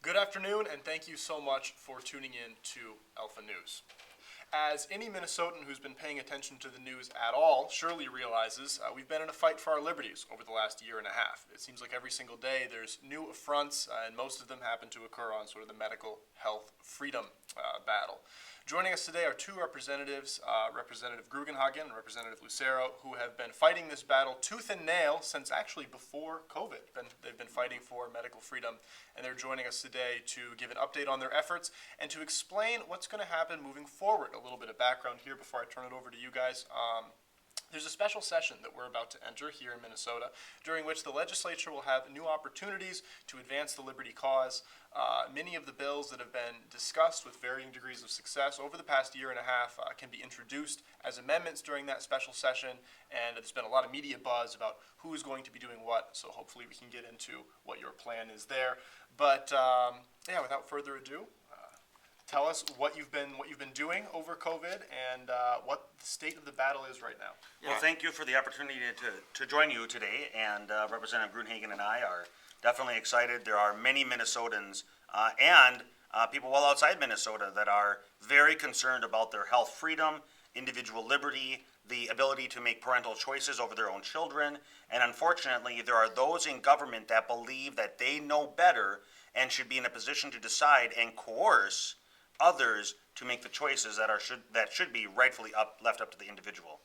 Good afternoon, and thank you so much for tuning in to Alpha News. As any Minnesotan who's been paying attention to the news at all surely realizes, we've been in a fight for our liberties over the last year and a half. It seems like every single day there's new affronts, and most of them happen to occur on sort of the medical health freedom battle. Joining us today are two representatives, Representative Gruenhagen and Representative Lucero, who have been fighting this battle tooth and nail since actually before COVID. They've been fighting for medical freedom, and they're joining us today to give an update on their efforts and to explain what's going to happen moving forward. A little bit of background here before I turn it over to you guys. There's a special session that we're about to enter here in Minnesota, during which the legislature will have new opportunities to advance the liberty cause. Many of the bills that have been discussed with varying degrees of success over the past year and a half can be introduced as amendments during that special session, and there's been a lot of media buzz about who is going to be doing what, so hopefully we can get into what your plan is there. But without further ado, tell us what you've been doing over COVID and what the state of the battle is right now. Well, thank you for the opportunity to join you today, and Representative Gruenhagen and I are definitely excited. There are many Minnesotans and people well outside Minnesota that are very concerned about their health freedom, individual liberty, the ability to make parental choices over their own children, and unfortunately there are those in government that believe that they know better and should be in a position to decide and coerce others to make the choices that should be rightfully left up to the individual.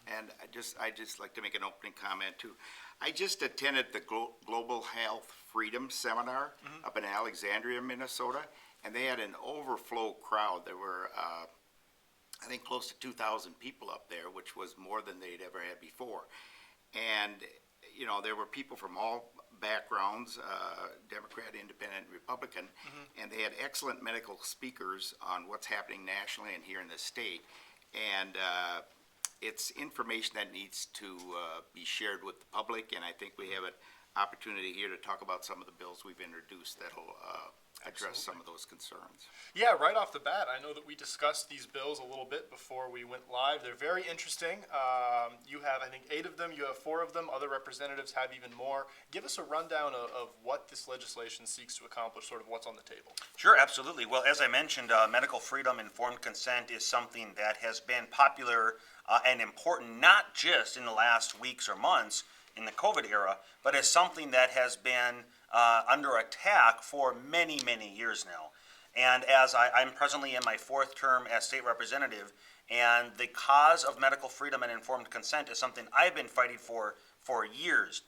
And I just like to make an opening comment too. I just attended the Global Health Freedom Seminar up in Alexandria, Minnesota, and they had an overflow crowd. There were, I think, close to 2,000 people up there, which was more than they'd ever had before. And, you know, there were people from all backgrounds, Democrat, Independent, Republican, and they had excellent medical speakers on what's happening nationally and here in the state. And it's information that needs to be shared with the public, and I think we have an opportunity here to talk about some of the bills we've introduced that'll address some of those concerns. Yeah, right off the bat, I know that we discussed these bills a little bit before we went live. They're very interesting. You have, I think, 8 of them. You have 4 of them. Other representatives have even more. Give us a rundown of what this legislation seeks to accomplish, sort of what's on the table. Sure, absolutely. Well, as I mentioned, medical freedom, informed consent is something that has been popular and important not just in the last weeks or months in the COVID era, but as something that has been under attack for many, many years now. And as I'm presently in my 4th term as state representative, and the cause of medical freedom and informed consent is something I've been fighting for years.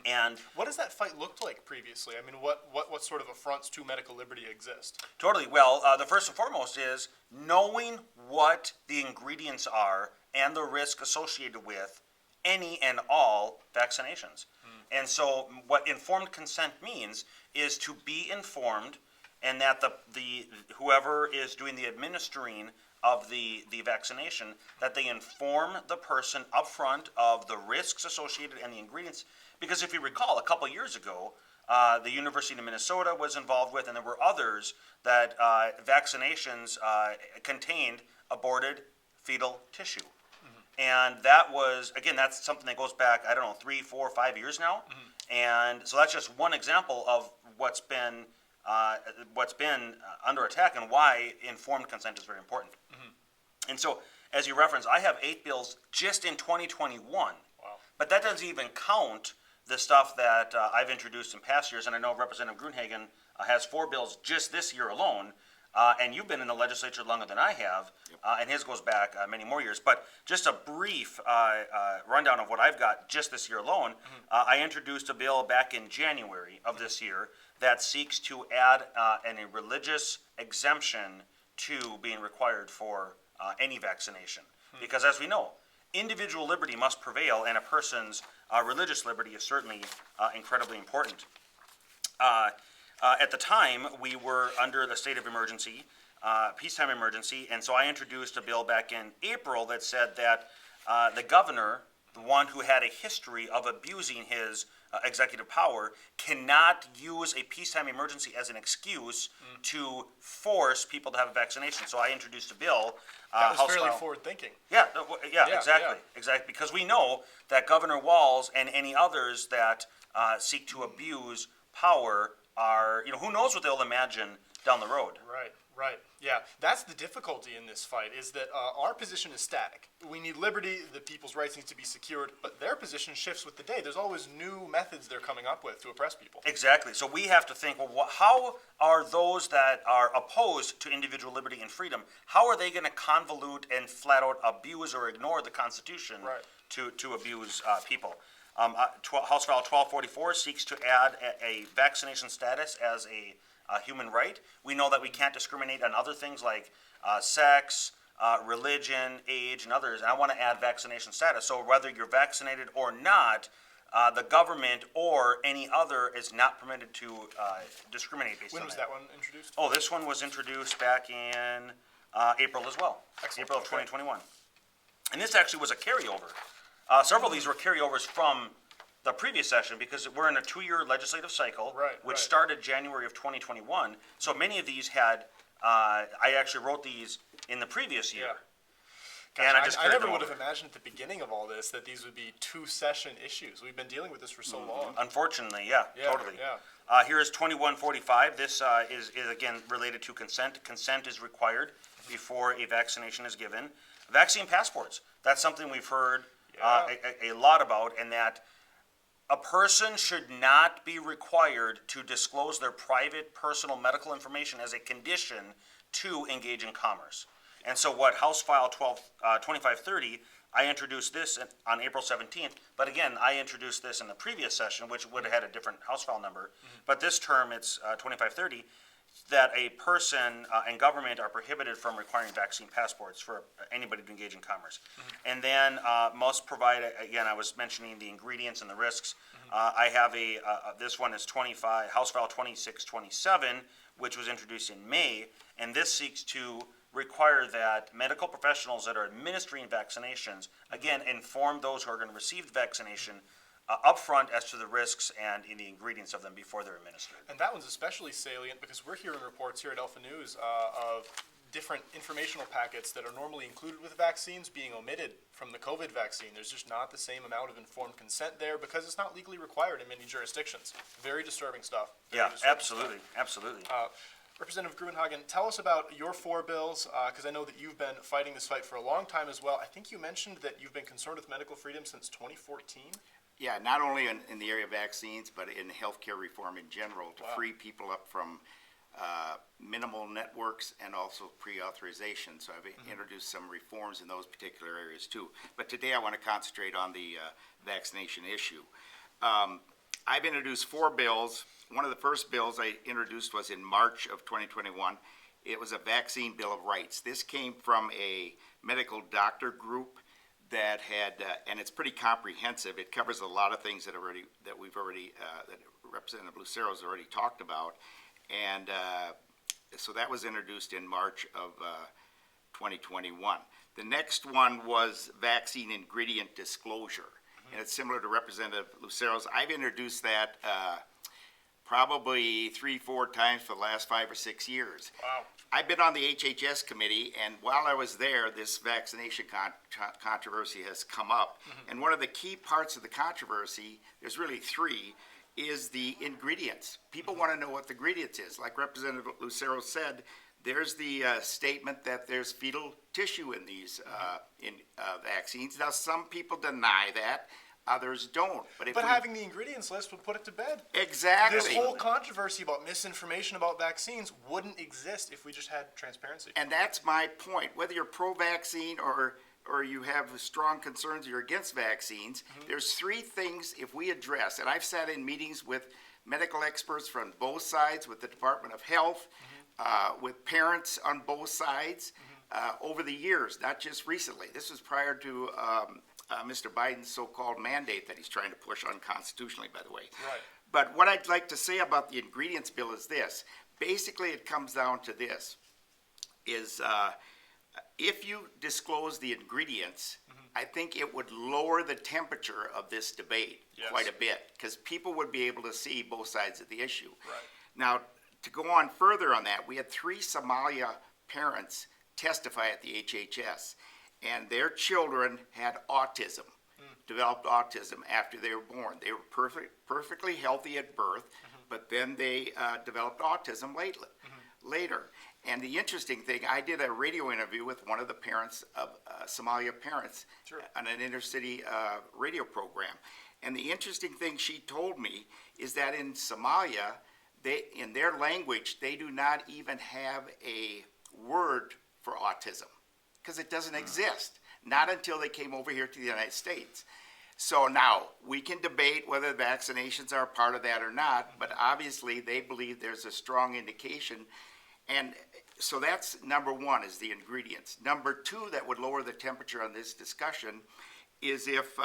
And what does that fight look like previously? I mean, what sort of affronts to medical liberty exist? Totally. Well, the first and foremost is knowing what the ingredients are and the risk associated with any and all vaccinations. And so what informed consent means is to be informed, and that the whoever is doing the administering of the vaccination, that they inform the person up front of the risks associated and the ingredients. Because if you recall, a couple years ago, the University of Minnesota was involved with, and there were others, that vaccinations contained aborted fetal tissue. And that was, again, that's something that goes back, 3, 4, 5 years now. And so that's just one example of what's been under attack and why informed consent is very important. And so, as you referenced, I have 8 bills just in 2021. Wow. But that doesn't even count the stuff that I've introduced in past years. And I know Representative Gruenhagen has 4 bills just this year alone. And you've been in the legislature longer than I have, and his goes back many more years. But just a brief rundown of what I've got just this year alone. I introduced a bill back in January of this year that seeks to add a religious exemption to being required for any vaccination. Because as we know, individual liberty must prevail, and a person's religious liberty is certainly incredibly important. At the time, we were under the state of emergency, peacetime emergency, and so I introduced a bill back in April that said that the governor, the one who had a history of abusing his executive power, cannot use a peacetime emergency as an excuse to force people to have a vaccination. So I introduced a bill. That was fairly forward-thinking. Yeah, exactly. Because we know that Governor Walz and any others that seek to abuse power are, who knows what they'll imagine down the road. Right. Yeah, that's the difficulty in this fight, is that our position is static. We need liberty, the people's rights need to be secured, but their position shifts with the day. There's always new methods they're coming up with to oppress people. Exactly. So we have to think, well, how are those that are opposed to individual liberty and freedom, how are they going to convolute and flat out abuse or ignore the Constitution to abuse people? House File 1244 seeks to add a vaccination status as a human right. We know that we can't discriminate on other things like sex, religion, age, and others. And I want to add vaccination status. So whether you're vaccinated or not, the government or any other is not permitted to discriminate based on that. When was that one introduced? Oh, this one was introduced back in April as well. Excellent. April of 2021. And this actually was a carryover. Several of these were carryovers from the previous session because we're in a 2-year legislative cycle, which started January of 2021. So many of these had, I actually wrote these in the previous year. Gosh, And I never would have imagined at the beginning of all this that these would be 2-session issues. We've been dealing with this for so long. Unfortunately, totally. Here's 2145. This is again related to consent. Consent is required before a vaccination is given. Vaccine passports. That's something we've heard a lot about, and that a person should not be required to disclose their private, personal medical information as a condition to engage in commerce. And so what House File 2530, I introduced this on April 17th, but again, I introduced this in the previous session, which would have had a different House File number. But this term, it's 2530, that a person and government are prohibited from requiring vaccine passports for anybody to engage in commerce. And then must provide, again, I was mentioning the ingredients and the risks. I have this one is House File 2627, which was introduced in May, and this seeks to require that medical professionals that are administering vaccinations, again, inform those who are going to receive the vaccination upfront as to the risks and in the ingredients of them before they're administered. And that one's especially salient because we're hearing reports here at Alpha News of different informational packets that are normally included with vaccines being omitted from the COVID vaccine. There's just not the same amount of informed consent there because it's not legally required in many jurisdictions. Very disturbing stuff. Absolutely. Representative Gruenhagen, tell us about your 4 bills, because I know that you've been fighting this fight for a long time as well. I think you mentioned that you've been concerned with medical freedom since 2014. Yeah, not only in the area of vaccines, but in healthcare reform in general, to free people up from minimal networks and also pre-authorization. So I've introduced some reforms in those particular areas too. But today I want to concentrate on the vaccination issue. I've introduced 4 bills. One of the first bills I introduced was in March of 2021. It was a vaccine bill of rights. This came from a medical doctor group that had, and it's pretty comprehensive. It covers a lot of things that Representative Lucero has already talked about. And so that was introduced in March of 2021. The next one was vaccine ingredient disclosure. And it's similar to Representative Lucero's. I've introduced that probably 3-4 times for the last 5 or 6 years. Wow. I've been on the HHS committee, and while I was there, this vaccination controversy has come up. And one of the key parts of the controversy, there's really 3, is the ingredients. People want to know what the ingredients is. Like Representative Lucero said, there's the statement that there's fetal tissue in these vaccines. Now, some people deny that. Others don't. But having the ingredients list would put it to bed. Exactly. This whole controversy about misinformation about vaccines wouldn't exist if we just had transparency. And that's my point. Whether you're pro-vaccine or you have strong concerns or you're against vaccines, there's 3 things if we address, and I've sat in meetings with medical experts from both sides, with the Department of Health, with parents on both sides, over the years, not just recently. This was prior to Mr. Biden's so-called mandate that he's trying to push unconstitutionally, by the way. Right. But what I'd like to say about the ingredients bill is this. Basically, it comes down to this, is if you disclose the ingredients, I think it would lower the temperature of this debate quite a bit, because people would be able to see both sides of the issue. Right. Now, to go on further on that, we had 3 Somalia parents testify at the HHS, and their children had autism. developed autism after they were born. They were perfectly healthy at birth, but then they developed autism later. And the interesting thing, I did a radio interview with one of the parents of Somalia parents on an intercity radio program. And the interesting thing she told me is that in Somalia, in their language, they do not even have a word for autism because it doesn't exist. Not until they came over here to the United States. So now, we can debate whether vaccinations are a part of that or not, but obviously they believe there's a strong indication. And so that's number one, is the ingredients. Number two that would lower the temperature on this discussion is if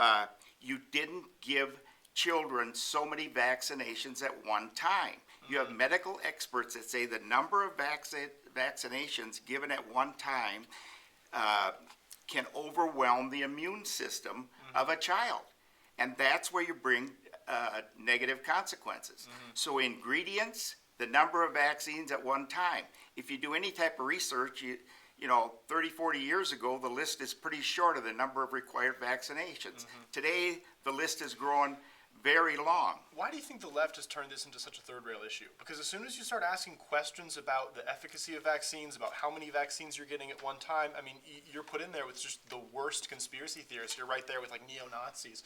you didn't give children so many vaccinations at one time. You have medical experts that say the number of vaccinations given at one time can overwhelm the immune system of a child. And that's where you bring negative consequences. So ingredients, the number of vaccines at one time. If you do any type of research, you know, 30, 40 years ago, the list is pretty short of the number of required vaccinations. Today, the list is growing very long. Why do you think the left has turned this into such a third rail issue? Because as soon as you start asking questions about the efficacy of vaccines, about how many vaccines you're getting at one time, I mean, you're put in there with just the worst conspiracy theorists. You're right there with like neo-Nazis.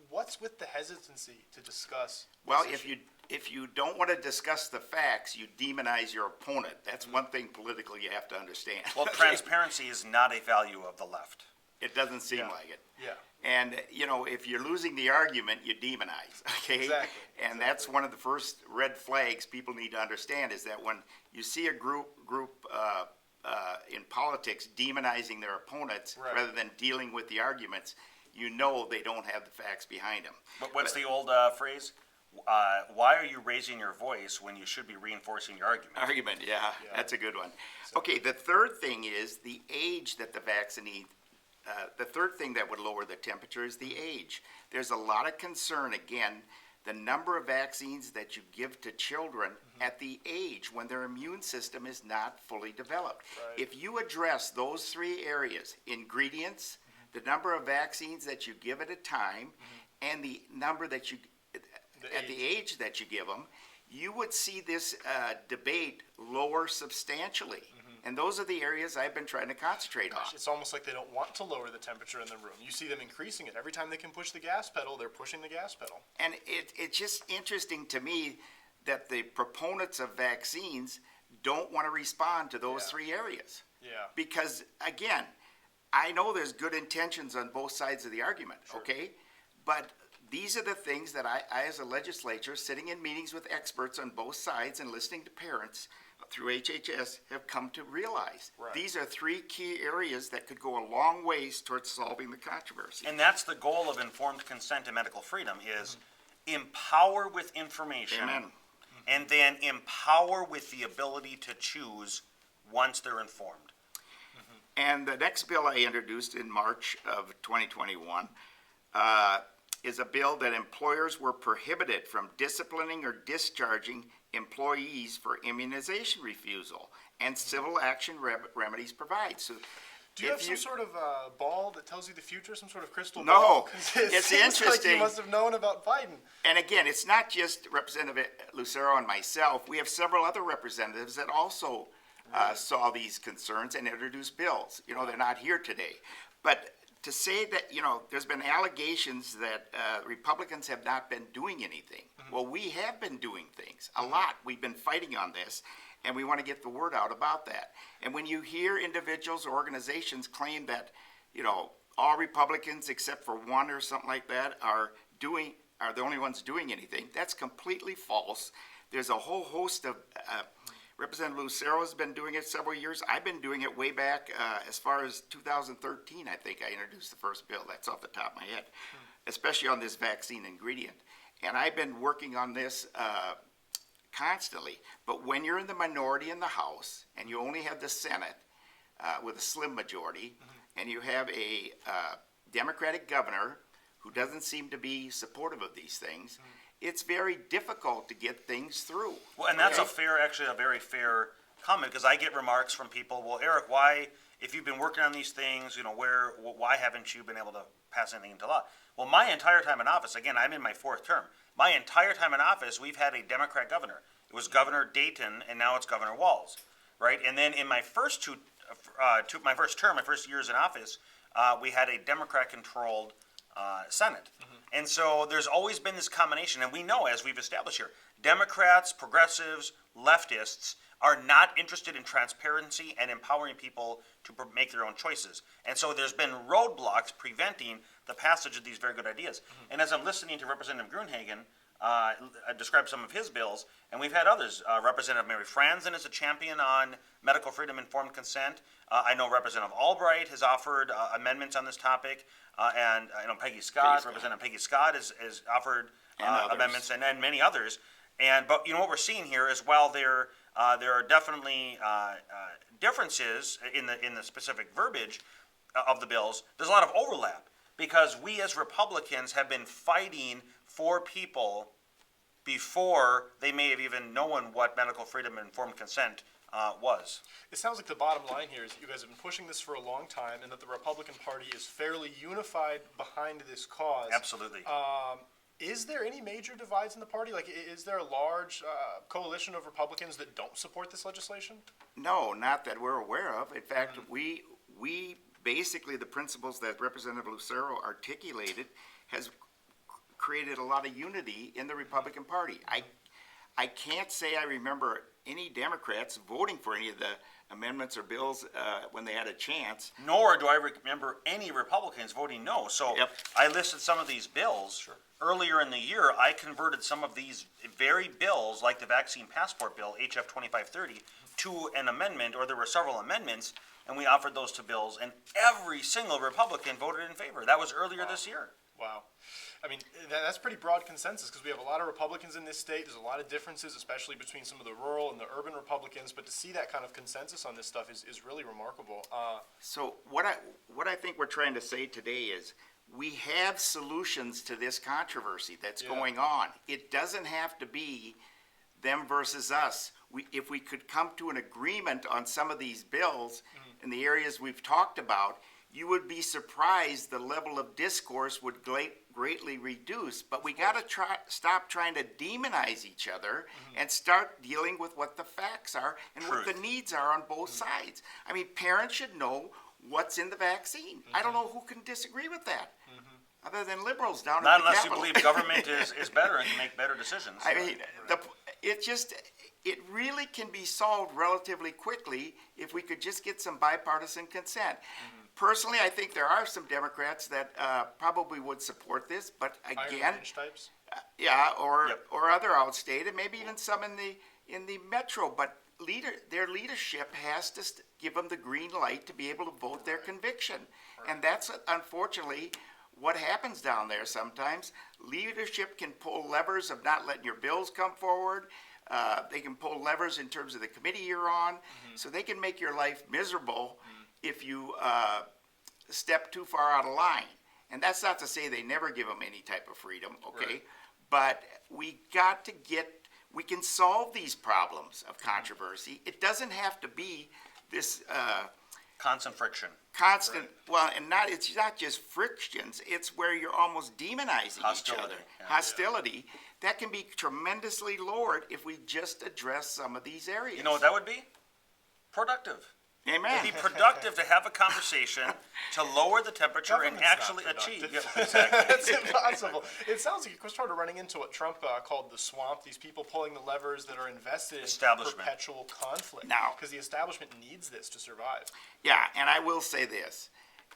What's with the hesitancy to discuss Well, this if you don't want to discuss the facts, you demonize your opponent. That's one thing politically you have to understand. Well, transparency is not a value of the left. It doesn't seem like it. Yeah. And, you know, if you're losing the argument, you demonize, okay? Exactly. And that's one of the first red flags people need to understand, is that when you see a group in politics demonizing their opponents rather than dealing with the arguments, you know they don't have the facts behind them. But what's the old phrase? Why are you raising your voice when you should be reinforcing your argument? Argument, yeah, that's a good one. Okay, the third thing is the age that the vaccine. The third thing that would lower the temperature is the age. There's a lot of concern, again, the number of vaccines that you give to children at the age when their immune system is not fully developed. If you address those three areas, ingredients, the number of vaccines that you give at a time, and the number that you, at the age that you give them, you would see this debate lower substantially. And those are the areas I've been trying to concentrate on. It's almost like they don't want to lower the temperature in the room. You see them increasing it. Every time they can push the gas pedal, they're pushing the gas pedal. And it's just interesting to me that the proponents of vaccines don't want to respond to those three areas. Yeah. Because, again, I know there's good intentions on both sides of the argument, okay? But these are the things that I, as a legislature, sitting in meetings with experts on both sides and listening to parents through HHS, have come to realize. These are three key areas that could go a long ways towards solving the controversy. And that's the goal of informed consent and medical freedom, is empower with information. Amen. And then empower with the ability to choose once they're informed. And the next bill I introduced in March of 2021 is a bill that employers were prohibited from disciplining or discharging employees for immunization refusal, and civil action remedies provide. So, do you have some sort of ball that tells you the future, some sort of crystal No, ball? it's seems interesting. Like you must have known about Biden. And again, it's not just Representative Lucero and myself. We have several other representatives that also saw these concerns and introduced bills. You know, they're not here today. But to say that, you know, there's been allegations that Republicans have not been doing anything. Well, we have been doing things a lot. We've been fighting on this, and we want to get the word out about that. And when you hear individuals or organizations claim that, you know, all Republicans except for one or something like that are the only ones doing anything, that's completely false. There's a whole host of Representative Lucero has been doing it several years. I've been doing it way back as far as 2013, I think I introduced the first bill. That's off the top of my head, especially on this vaccine ingredient. And I've been working on this constantly. But when you're in the minority in the House and you only have the Senate with a slim majority, and you have a Democratic governor who doesn't seem to be supportive of these things, it's very difficult to get things through. Well, and that's a very fair comment, because I get remarks from people, well, Eric, why, if you've been working on these things, you know, why haven't you been able to pass anything into law? Well, my entire time in office, again, I'm in my fourth term. My entire time in office, we've had a Democrat governor. It was Governor Dayton, and now it's Governor Walz, right? And then in my first my first years in office, we had a Democrat-controlled Senate. And so there's always been this combination, and we know, as we've established here, Democrats, progressives, leftists are not interested in transparency and empowering people to make their own choices. And so there's been roadblocks preventing the passage of these very good ideas. And as I'm listening to Representative Gruenhagen describe some of his bills, and we've had others. Representative Mary Franzen is a champion on medical freedom, informed consent. I know Representative Albright has offered amendments on this topic, and I know Representative Peggy Scott has offered amendments, and many others. But you know what we're seeing here is, while there are definitely differences in the specific verbiage of the bills, there's a lot of overlap, because we as Republicans have been fighting for people before they may have even known what medical freedom and informed consent was. It sounds like the bottom line here is that you guys have been pushing this for a long time, and that the Republican Party is fairly unified behind this cause. Absolutely. Is there any major divides in the party? Like, is there a large coalition of Republicans that don't support this legislation? No, not that we're aware of. In fact, we basically, the principles that Representative Lucero articulated has created a lot of unity in the Republican Party. I can't say I remember any Democrats voting for any of the amendments or bills when they had a chance. Nor do I remember any Republicans voting no. So Yep. I listed some of these bills. Sure. Earlier in the year, I converted some of these very bills, like the vaccine passport bill, HF 2530, to an amendment, or there were several amendments, and we offered those to bills, and every single Republican voted in favor. That was earlier this year. Wow. I mean, that's pretty broad consensus, because we have a lot of Republicans in this state. There's a lot of differences, especially between some of the rural and the urban Republicans. But to see that kind of consensus on this stuff is really remarkable. So what I think we're trying to say today is, we have solutions to this controversy that's going on. It doesn't have to be them versus us. If we could come to an agreement on some of these bills in the areas we've talked about, you would be surprised the level of discourse would greatly reduce. But we got to stop trying to demonize each other and start dealing with what the facts are and what the needs are on both sides. I mean, parents should know what's in the vaccine. I don't know who can disagree with that, other than liberals down Not at the unless you Capitol. believe government is better and can make better decisions. I mean, it really can be solved relatively quickly if we could just get some bipartisan consent. Personally, I think there are some Democrats that probably would support this, but again, Iron Range types? or other outstate, and maybe even some in the metro. But their leadership has to give them the green light to be able to vote their conviction, and that's unfortunately what happens down there sometimes. Leadership can pull levers of not letting your bills come forward. They can pull levers in terms of the committee you're on, so they can make your life miserable if you step too far out of line. And that's not to say they never give them any type of freedom, okay? Right. But we can solve these problems of controversy. It doesn't have to be this Constant friction. constant, it's not just frictions, it's where you're almost demonizing each other. Yeah. Hostility. That can be tremendously lowered if we just address some of these areas. You know what that would be? Productive. Amen. It'd be productive to have a conversation to lower the temperature and Government's not actually achieve. productive. Yeah, exactly. That's impossible. It sounds like you're sort of running into what Trump called the swamp, these people pulling the levers that are invested in Establishment. perpetual conflict. Now- because the establishment needs this to survive. Yeah, and I will say this,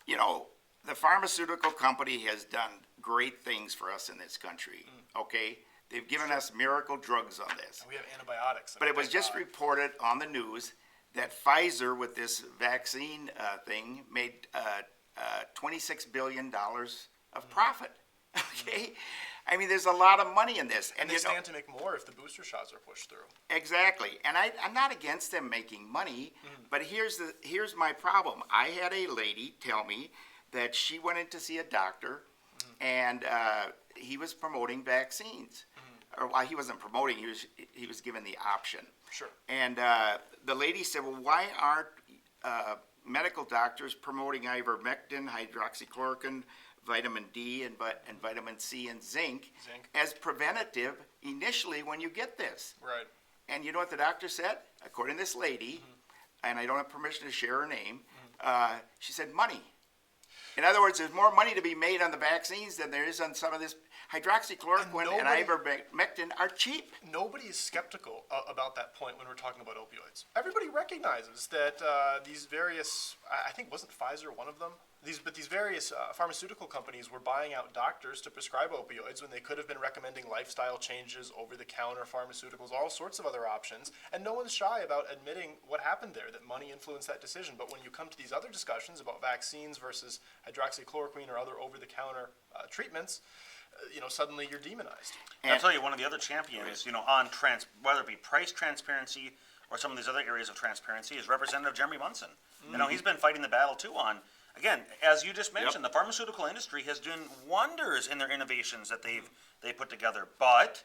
the pharmaceutical company has done great things for us in this country, okay? They've given us miracle drugs on this. And we have antibiotics. But it was just reported on the news that Pfizer, with this vaccine thing, made $26 billion of profit, okay? I mean, there's a lot of money in this. And they stand to make more if the booster shots are pushed through. Exactly, and I'm not against them making money, but here's my problem. I had a lady tell me that she went in to see a doctor, and he was promoting vaccines. Or well, he wasn't promoting; he was given the option. Sure. And the lady said, "Well, why aren't medical doctors promoting ivermectin, hydroxychloroquine, vitamin D and vitamin C and zinc Zinc. as preventative initially when you get this. Right. And you know what the doctor said? According to this lady, and I don't have permission to share her name, she said money. In other words, there's more money to be made on the vaccines than there is on some of this. Hydroxychloroquine and ivermectin are cheap. Nobody is skeptical about that point when we're talking about opioids. Everybody recognizes that these various, I think wasn't Pfizer one of them? These various pharmaceutical companies were buying out doctors to prescribe opioids when they could have been recommending lifestyle changes, over-the-counter pharmaceuticals, all sorts of other options. And no one's shy about admitting what happened there, that money influenced that decision. But when you come to these other discussions about vaccines versus hydroxychloroquine or other over-the-counter treatments, suddenly you're demonized. I'll tell you, one of the other champions, on whether it be price transparency or some of these other areas of transparency is Representative Jeremy Munson. He's been fighting the battle too on, again, as you just mentioned, the pharmaceutical industry has done wonders in their innovations that they put together. But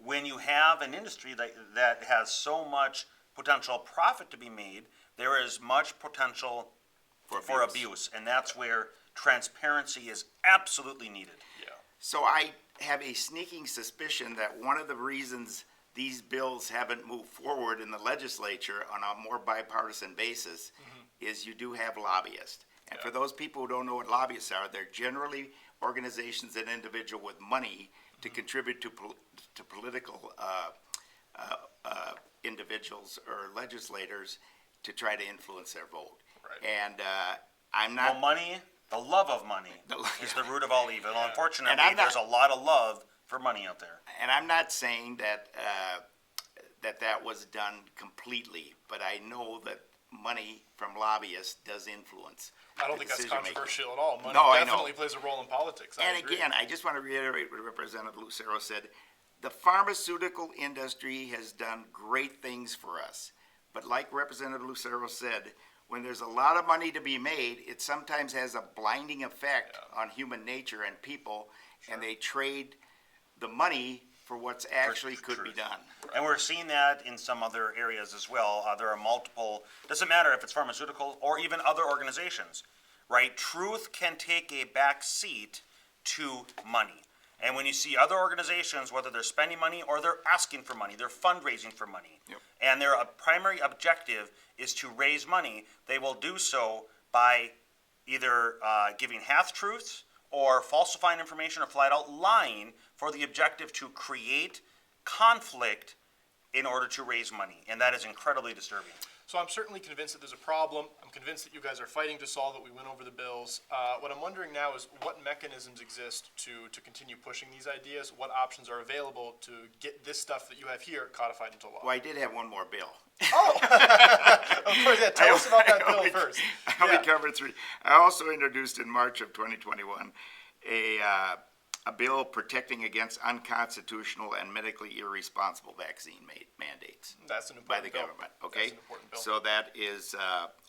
when you have an industry that has so much potential profit to be made, there is much potential for abuse, and that's where transparency is absolutely needed. So I have a sneaking suspicion that one of the reasons these bills haven't moved forward in the legislature on a more bipartisan basis is you do have lobbyists. And for those people who don't know what lobbyists are, they're generally organizations and individuals with money to contribute to political individuals or legislators to try to influence their vote. Right. And I'm not... Well, money... The love of money is the root of all evil. Yeah. Unfortunately, there's a lot of love for money out there. And I'm not saying that that was done completely, but I know that money from lobbyists does influence. I don't think that's controversial at all. Money definitely plays a role in politics. And again, I just want to reiterate what Representative Lucero said. The pharmaceutical industry has done great things for us. But like Representative Lucero said, when there's a lot of money to be made, it sometimes has a blinding effect on human nature and people, and they trade the money for what's actually could be done. And we're seeing that in some other areas as well. There are multiple, doesn't matter if it's pharmaceutical or even other organizations, right? Truth can take a back seat to money. And when you see other organizations, whether they're spending money or they're asking for money, they're fundraising for money, and their primary objective is to raise money, they will do so by either giving half-truths or falsifying information or flat out lying for the objective to create conflict in order to raise money. And that is incredibly disturbing. So I'm certainly convinced that there's a problem. I'm convinced that you guys are fighting to solve it. We went over the bills. What I'm wondering now is what mechanisms exist to continue pushing these ideas? What options are available to get this stuff that you have here codified into law? Well, I did have one more bill. Oh! Of course, yeah. Tell us about that bill first. I only covered three. I also introduced in March of 2021 a bill protecting against unconstitutional and medically irresponsible vaccine mandates. That's an by important the bill. government. Okay, That's an important bill. so that is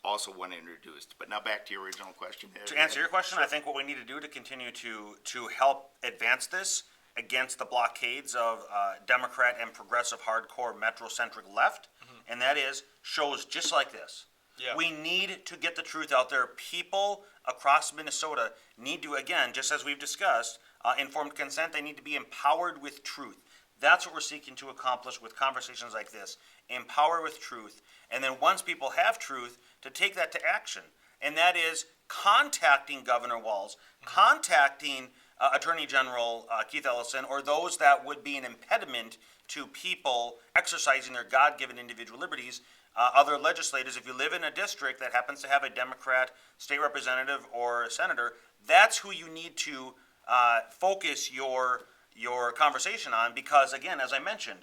also one introduced. But now back to your original question. To answer your question, I think what we need to do to continue to help advance this against the blockades of Democrat and progressive hardcore metrocentric left, and that is shows just like this. Yeah. We need to get the truth out there. People across Minnesota need to, again, just as we've discussed, informed consent, they need to be empowered with truth. That's what we're seeking to accomplish with conversations like this. Empower with truth. And then once people have truth, to take that to action. And that is contacting Governor Walz, contacting Attorney General Keith Ellison, or those that would be an impediment to people exercising their God-given individual liberties. Other legislators, if you live in a district that happens to have a Democrat state representative or a senator, that's who you need to focus your conversation on, because, again, as I mentioned,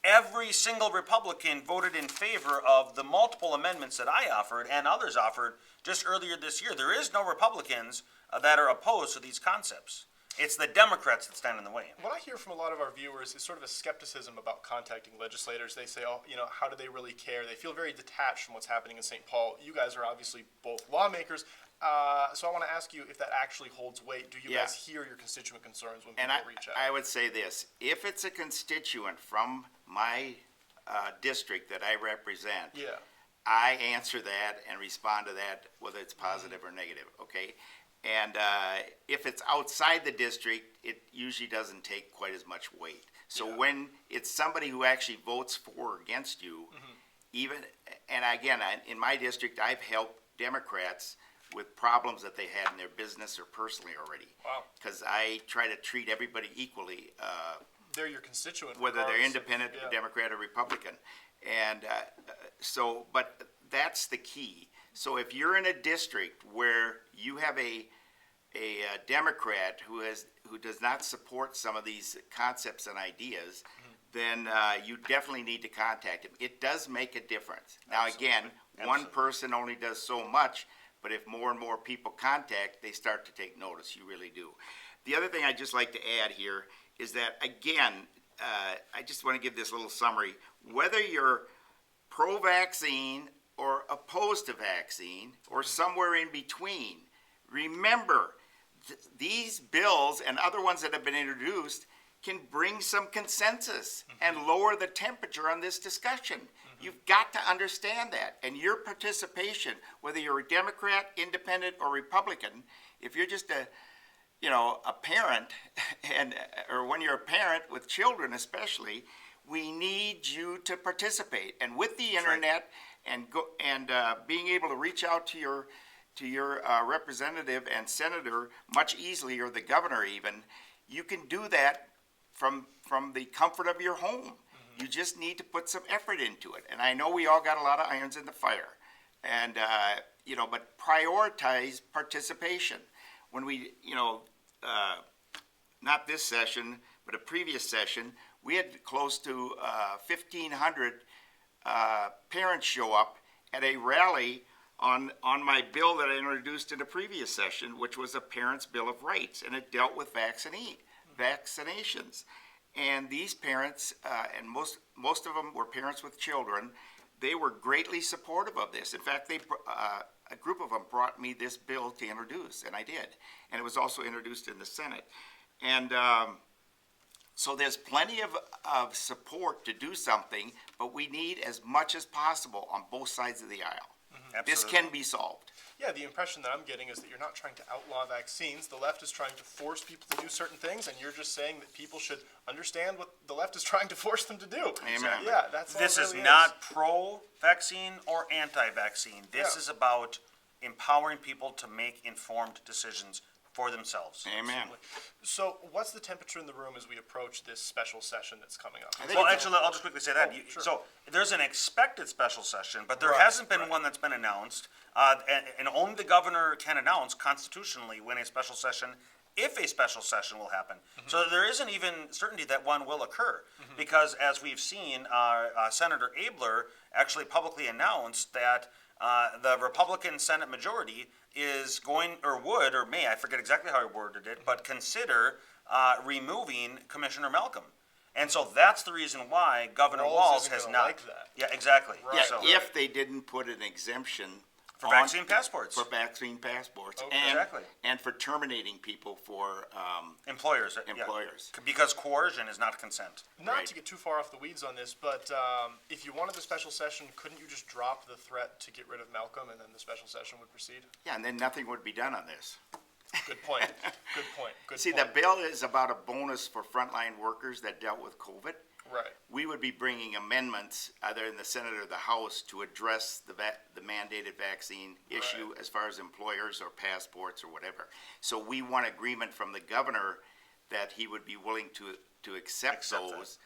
every single Republican voted in favor of the multiple amendments that I offered and others offered just earlier this year. There is no Republicans that are opposed to these concepts. It's the Democrats that stand in the way. What I hear from a lot of our viewers is sort of a skepticism about contacting legislators. They say, oh, how do they really care? They feel very detached from what's happening in St. Paul. You guys are obviously both lawmakers. So I want to ask you if that actually holds weight. Do you guys hear your constituent concerns when people reach out? I would say this. If it's a constituent from my district that I represent, I answer that and respond to that, whether it's positive or negative, okay? And if it's outside the district, it usually doesn't take quite as much weight. So when it's somebody who actually votes for or against you, even, and again, in my district, I've helped Democrats with problems that they had in their business or personally already. Wow. Because I try to treat everybody equally, They're your constituent. whether they're regardless of- independent, yeah. Democrat, or Republican. And but that's the key. So if you're in a district where you have a Democrat who does not support some of these concepts and ideas, then you definitely need to contact him. It does make a difference. Now, again, one person only does so much, but if more and more people contact, they start to take notice. You really do. The other thing I'd just like to add here is that, again, I just want to give this little summary. Whether you're pro-vaccine or opposed to vaccine or somewhere in between, remember, these bills and other ones that have been introduced can bring some consensus and lower the temperature on this discussion. You've got to understand that. And your participation, whether you're a Democrat, independent, or Republican, if you're just a parent, or when you're a parent with children especially, we need you to participate. And with the internet and being able to reach out to your representative and senator much easily, or the governor even, you can do that from the comfort of your home. You just need to put some effort into it. And I know we all got a lot of irons in the fire, and but prioritize participation. When we, not this session, but a previous session, we had close to 1,500 parents show up at a rally on my bill that I introduced in a previous session, which was a Parents' Bill of Rights, and it dealt with vaccinations. And these parents, and most of them were parents with children, they were greatly supportive of this. In fact, a group of them brought me this bill to introduce, and I did. And it was also introduced in the Senate. And so there's plenty of support to do something, but we need as much as possible on both sides of the aisle. This can be solved. Yeah, the impression that I'm getting is that you're not trying to outlaw vaccines. The left is trying to force people to do certain things, and you're just saying that people should understand what the left is trying to force them to do. Amen. Yeah, that's all This it is really not pro-vaccine or anti-vaccine. This Yeah. is about empowering people to make informed decisions for themselves. Amen. So what's the temperature in the room as we approach this special session that's coming up? think Well, it's- actually, I'll just quickly say that. Oh, sure. So there's an expected special session, but there Right, hasn't been right. one that's been announced. And only the governor can announce constitutionally when a special session, if a special session will happen. So there isn't even certainty that one will occur. Because as we've seen, Senator Abler actually publicly announced that the Republican Senate majority is going, or would, or may, I forget exactly how he worded it, but consider removing Commissioner Malcolm. And so that's the reason why Governor Walz Walz isn't has gonna not. like that. Yeah, exactly. Right. Yeah, So, if they didn't put an exemption for on- vaccine passports. For vaccine passports. Okay. And, Exactly. and for terminating people for, Employers. yeah. Employers. Because coercion is not consent. Not Right. to get too far off the weeds on this, but if you wanted the special session, couldn't you just drop the threat to get rid of Malcolm and then the special session would proceed? yeah, and then nothing would be done on this. Good point. Good point. Good See, point. the bill is about a bonus for frontline workers that dealt with COVID. Right. We would be bringing amendments, either in the Senate or the House, to address the mandated vaccine issue as far as employers or passports or whatever. So we want agreement from the governor that he would be willing to accept Accept that. those.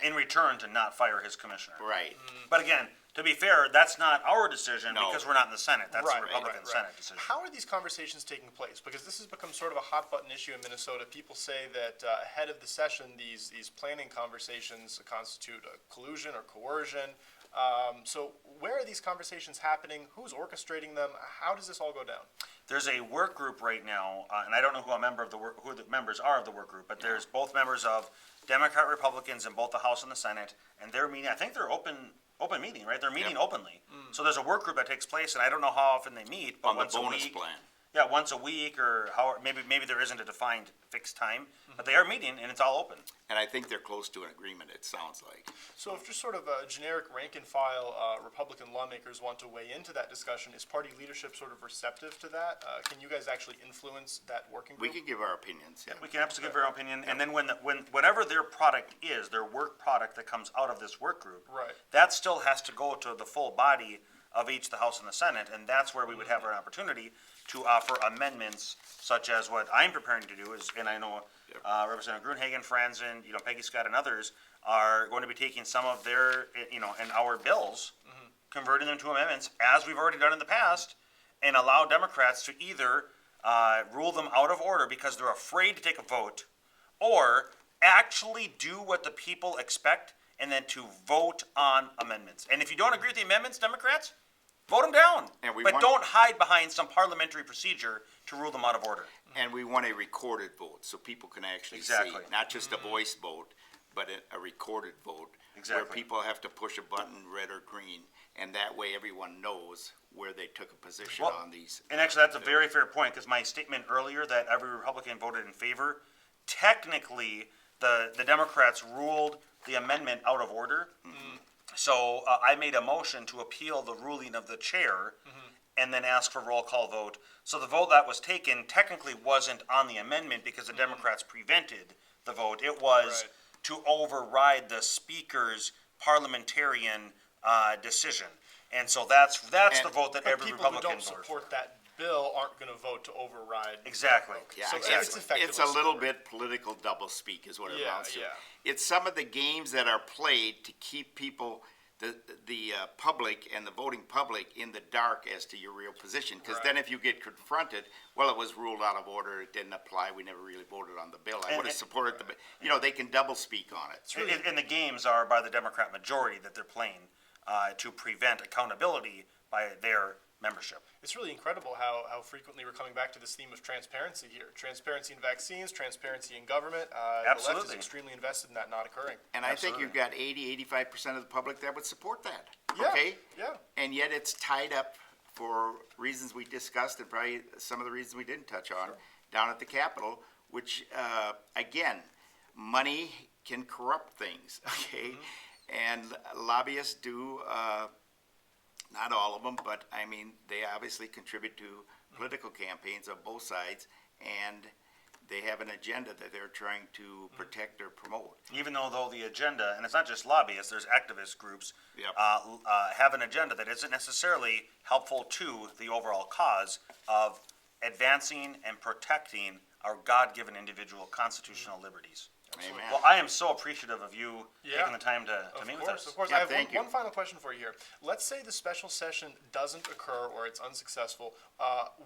In return to not fire his commissioner. Right. But again, to be fair, that's not our decision No. because we're not in the Senate. That's Right, the Republican right. Senate decision. How are these conversations taking place? Because this has become sort of a hot button issue in Minnesota. People say that ahead of the session, these planning conversations constitute a collusion or coercion. So where are these conversations happening? Who's orchestrating them? How does this all go down? There's a work group right now, and I don't know who the members are of the work group, but there's both members of Democrat, Republicans in both the House and the Senate, and they're meeting. I think they're open meeting, right? They're meeting openly. So there's a work group that takes place, and I don't know how often they meet, but On the once a bonus week. plan. Yeah, once a week or how, maybe there isn't a defined fixed time, but they are meeting and it's all open. And I think they're close to an agreement, it sounds like. So if just sort of a generic rank and file Republican lawmakers want to weigh into that discussion, is party leadership sort of receptive to that? Can you guys actually influence that working We group? can give our opinions, yeah. We can absolutely give our opinion, and then when whatever their product is, their work product that comes out of this work group, Right. that still has to go to the full body of each the House and the Senate, and that's where we would have an opportunity to offer amendments such as what I'm preparing to do is, and I know Representative Gruenhagen, Franzen, Peggy Scott, and others are going to be taking some of their, and our bills, converting them to amendments, as we've already done in the past, and allow Democrats to either rule them out of order because they're afraid to take a vote, or actually do what the people expect, and then to vote on amendments. And if you don't agree with the amendments, Democrats, vote them down. And we But want- don't hide behind some parliamentary procedure to rule them out of order. And we want a recorded vote, so people can actually see, Exactly. not just a voice vote, but a recorded vote. Where Exactly. people have to push a button, red or green, and that way everyone knows where they took a position Well, on these. And actually, that's a very fair point, because my statement earlier that every Republican voted in favor, technically, the Democrats ruled the amendment out of order. So I made a motion to appeal the ruling of the chair and then ask for roll call vote. So the vote that was taken technically wasn't on the amendment because the Democrats prevented the vote. It was Right. to override the speaker's parliamentarian decision. And so that's the vote that But every people who Republican don't voted for. support that bill aren't going to vote to override. Exactly. Yeah, So exactly. it's effectively It's a little support. bit political doublespeak is what it Yeah, amounts to. yeah. It's some of the games that are played to keep people, the public and the voting public in the dark as to your real position. Because then if you get confronted, well, it was ruled out of order, it didn't apply, we never really voted on the bill. I would have supported the, they can doublespeak on it. And the games are by the Democrat majority that they're playing to prevent accountability by their membership. It's really incredible how frequently we're coming back to this theme of transparency here. Transparency in vaccines, transparency in government. The left is Absolutely. extremely invested in that not occurring. And I think you've got 85% of the public that would support that, Yeah, okay? yeah. And yet it's tied up for reasons we discussed and probably some of the reasons we didn't touch on down at the Capitol, which, again, money can corrupt things, okay? And lobbyists do, not all of them, but I mean, they obviously contribute to political campaigns of both sides, and they have an agenda that they're trying to protect or promote. Even though the agenda, and it's not just lobbyists, there's activist groups, Yep. have an agenda that isn't necessarily helpful to the overall cause of advancing and protecting our God-given individual constitutional liberties. Amen. Well, I am so appreciative of you Yeah. taking the time to meet with us. Of course. Yeah, I have thank you. one final question for you here. Let's say the special session doesn't occur or it's unsuccessful.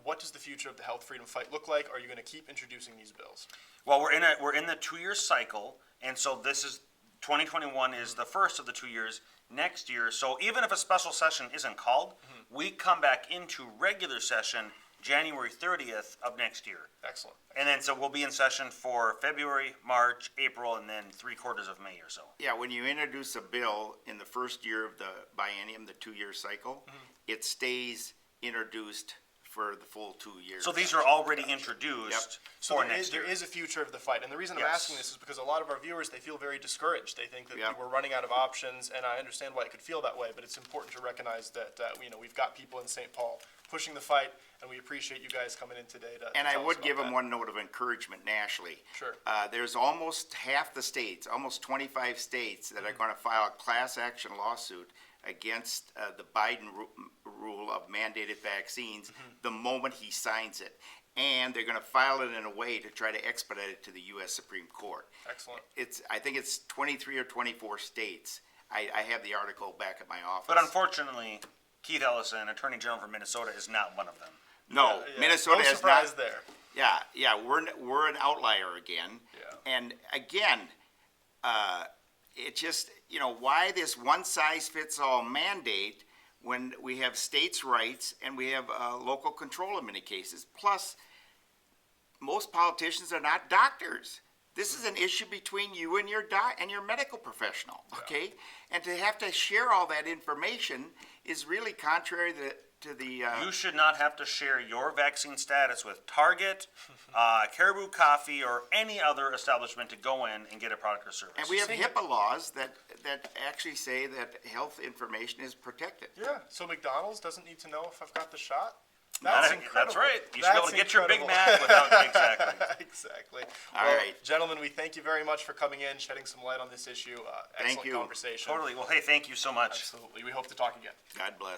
What does the future of the health freedom fight look like? Are you going to keep introducing these bills? Well, we're in the 2-year cycle, and so this is 2021 is the first of the 2 years. Next year, so even if a special session isn't called, we come back into regular session January 30th of next year. Excellent. And then, so we'll be in session for February, March, April, and then 3/4 of May or so. Yeah, when you introduce a bill in the first year of the biennium, the 2-year cycle, it stays introduced for the full 2 years. So these are already introduced So for there next year. is a future of the fight. And the reason I'm Yes. asking this is because a lot of our viewers, they feel very discouraged. They think that Yeah. we're running out of options, and I understand why it could feel that way, but it's important to recognize that, we've got people in St. Paul pushing the fight, and we appreciate you guys coming in today to And I tell us would about give them that. one note of encouragement nationally. Sure. There's almost half the states, almost 25 states that are going to file a class action lawsuit against the Biden rule of mandated vaccines the moment he signs it. And they're going to file it in a way to try to expedite it to the U.S. Supreme Court. Excellent. I think it's 23 or 24 states. I have the article back at my office. But unfortunately, Keith Ellison, Attorney General for Minnesota, is not one of them. No, Yeah, Minnesota no has surprise not. there. Yeah, we're an outlier again. Yeah. And again, it just, why this one-size-fits-all mandate when we have states' rights and we have local control in many cases? Plus, most politicians are not doctors. This is an issue between you and your medical professional, okay? And to have to share all that information is really contrary to the. You should not have to share your vaccine status with Target, Caribou Coffee, or any other establishment to go in and get a product or service. And we have HIPAA laws that actually say that health information is protected. Yeah, so McDonald's doesn't need to know if I've got the shot? That's right. You should be able to get your Big Mac without, exactly. Exactly. All Well, right. Gentlemen, we thank you very much for coming in, shedding some light on this issue. Excellent you. conversation. Totally. Well, hey, thank you so much. Absolutely. We hope to talk again. God bless.